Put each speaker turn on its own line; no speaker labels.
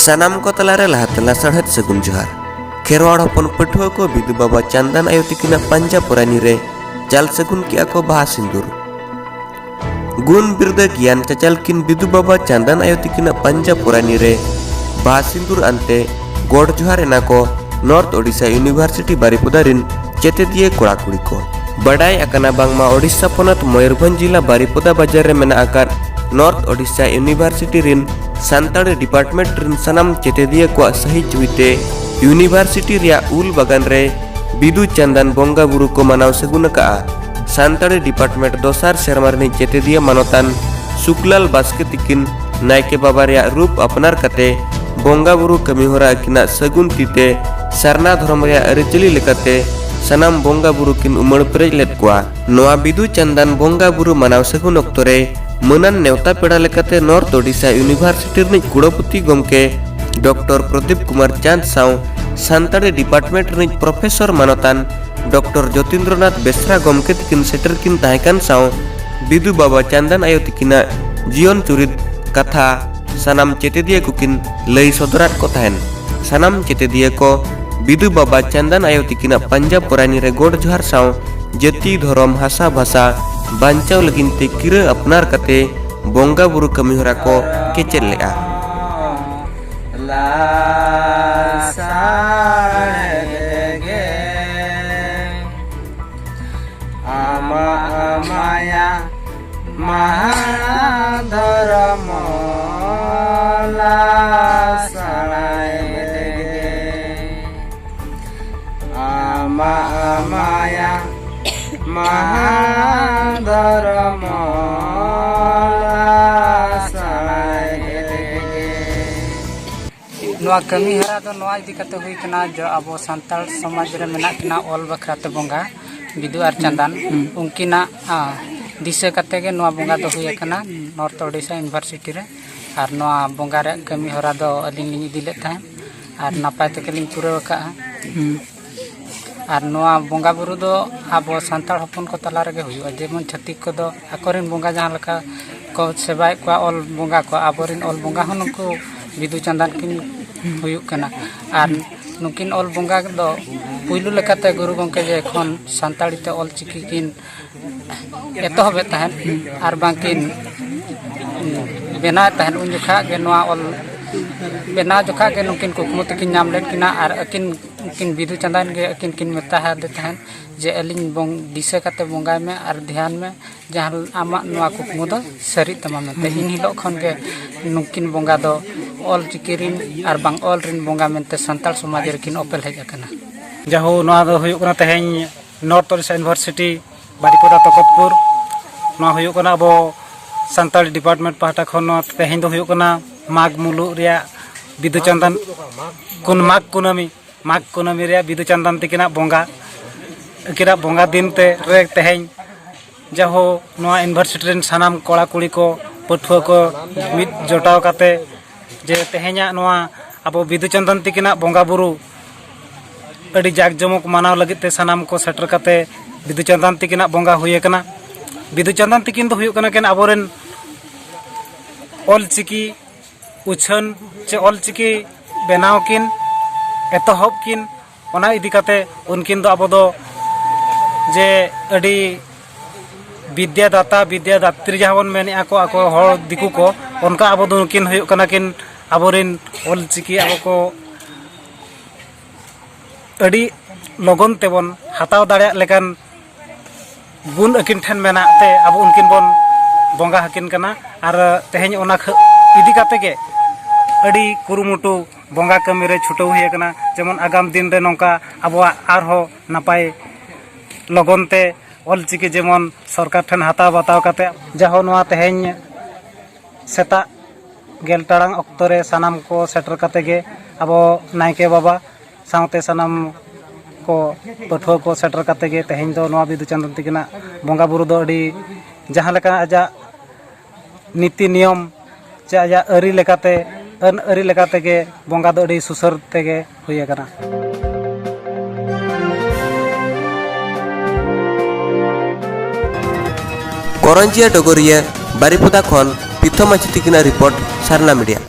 सानाम को तलारे लहातला सड़हत सगुन जोहार खेरवाड़ हपन पठुआ को बिदु बाबा चांदन आयो तिकिना पंजा पुरानी रे चाल सगुन किया को बाहा सिंदूर गुण बिरद ज्ञान चचाल किन बिदु बाबा चांदन आयो तिकिना पंजा पुरानी रे बाहा सिंदूर अंते गोड़ जोहार एना को नॉर्थ ओडिशा यूनिवर्सिटी बारिपदा रिन चेते दिए कोड़ा कुड़ी को बड़ाई अकना बांगमा ओडिशा पोनत मयूरभंज जिला बारिपदा बाजार रे मेना आकार नॉर्थ ओडिशा यूनिवर्सिटी रिन सानताड़ी डिपार्टमेंट रिन सनम चेते दिए को सही चुईते यूनिवर्सिटी रिया उल बागान रे बिदु चांदन बोंगा बुरु को मनाव सगुन का सानताड़ी डिपार्टमेंट दोसार सेरमार नि चेते दिए मानोतान सुकलाल बास्के तिकिन नायके बाबा रिया रूप अपनार कते बोंगा बुरु कमी होरा किना सगुन तीते सरना धर्म रिया अरिचली लेकते सनाम बोंगा बुरु किन उमड़ प्रेज लेत कोआ नोआ बिदु चांदन बोंगा बुरु मनाव सगुन अक्तरे मनन नेवता पेड़ा लेकते नॉर्थ ओडिशा यूनिवर्सिटी रिन कुड़पति गमके डॉक्टर प्रदीप कुमार चांद साव सानताड़ी डिपार्टमेंट रिन professor मानतान doctor Jyotindranath Besra गमके तिकिन shutter किन ताहेकान साव बिदु बाबा चांदन आयो तिकिना जीवन चुरित कथा सनाम चेते दिए कुकिन लई सदरात को ताहेन सनाम चेते दिए को बिदु बाबा चांदन आयो तिकिना पंजाब पुरानी रे गोड़ जोहार साव जति धर्म हासा भाषा बांचाव लगिन ते किरे अपनार कते बोंगा बुरु कमी होरा को केचेल लेआ
माया महाधर्म माया महाधर्म
नवा कमी हरा तो नवा इदी कते हुई कना जो अब संताल समाज रे मेना किना ऑल बखराते बोंगा बिदु आर चांदन उनकिना दिशा कते के नवा बोंगा तो हुई कना नॉर्थ ओडिशा यूनिवर्सिटी रे आर नवा बोंगा रे कमी हरा दो अलिंग लिंग इदी ले था आर नापाय ते केलिंग पूरा का आर नवा बोंगा बुरु दो अब संताल हपन को तला रे हुई जेमन छत्तीक को दो अकोरिन बोंगा जहां लका को सेबाय को ऑल बोंगा को आबोरिन ऑल बोंगा हन को बिदु चांदन किन हुयुक कना आर नुकिन ऑल बोंगा दो पुइलु लेकाते गुरु गंके जे एखन सानताड़ी ते ऑल चिकी किन एतहबे तहन आर बांकिन बेना तहन उन जखा के नवा ऑल बेना जखा के नुकिन कुकमु तकिन नाम लेन किना आर अकिन किन बिदु चांदन के अकिन किन मेता है तहन जे अलिन बोंग दिशा काते बोंगा में आर ध्यान में जहां आमा नवा कुकमु दो सरी तमाम ते इन हिलो खन के नुकिन बोंगा दो ऑल चिकिरिन आर बांग ऑल रिन बोंगा मेंते संताल समाज रकिन ओपेल हेज अकना
जहो नवा दो हुयुक कना तेहेन नॉर्थ ओडिशा यूनिवर्सिटी बारिपदा तकतपुर नवा हुयुक कना अब संताल डिपार्टमेंट पाहटा खन तेहेन दो हुयुक कना माघ मुलुग रिया बिदु चांदन कुन माघ कुनमी रिया बिदु चांदन तिकिना बोंगा दिन ते रे तेहेन जहो नवा यूनिवर्सिटी रिन सानाम कोड़ा कुड़ी को पठुआ को मिद जोटाव काते जे तेहेना नवा अब बिदु चांदन तिकिना बोंगा बुरु अड़ी जाक जमक मानाव लगित ते सानाम को सेटर काते बिदु चांदन तिकिना बोंगा हुए कना बिदु चांदन तिकिन तो हुयुक कना केन आबोरेन ऑल चिकी उछन चे ऑल चिकी बेनाव किन एतहब किन ओना इदी काते उनकिन दो आबो दो जे अड़ी विद्यादात्री जहाँ बन मेने आको हर दिकु को उनका अब दो किन हुयुक कना किन आबोरिन ऑल चिकी आबो को अड़ी लगन तेबन हताव दाड़े लेकिन गुण अकिन ठेन मेना ते अब उनकिन बन बोंगा हकिन कना आर तेहेन ओना इदी काते के अड़ी कुरुमुटु बोंगा कमी रे छुटो हुए कना जेमन आगाम दिन रे नोंका आबोआ आरहो नापाय लगन ते ऑल चिकी जेमन सरकार ठेन हताव बताव काते जहो नवा तेहेन सेता गेल टाड़ांग अक्तरे सानाम को सेटर काते गे अब नायके बाबा सावते सानाम को पठुआ को सेटर काते गे तेहेन दो नवा बिदु चांदन तिकिना बोंगा बुरु दो अड़ी जहां लेका आजा नीति नियम चे आजा अरी लेकाते अन अरी लेकाते गे बोंगा दो अड़ी सुसर तेगे हुए कना
करंजिया डगरिया बारिपदा खन पिथमा चितिकिना रिपोर्ट सारना मीडिया।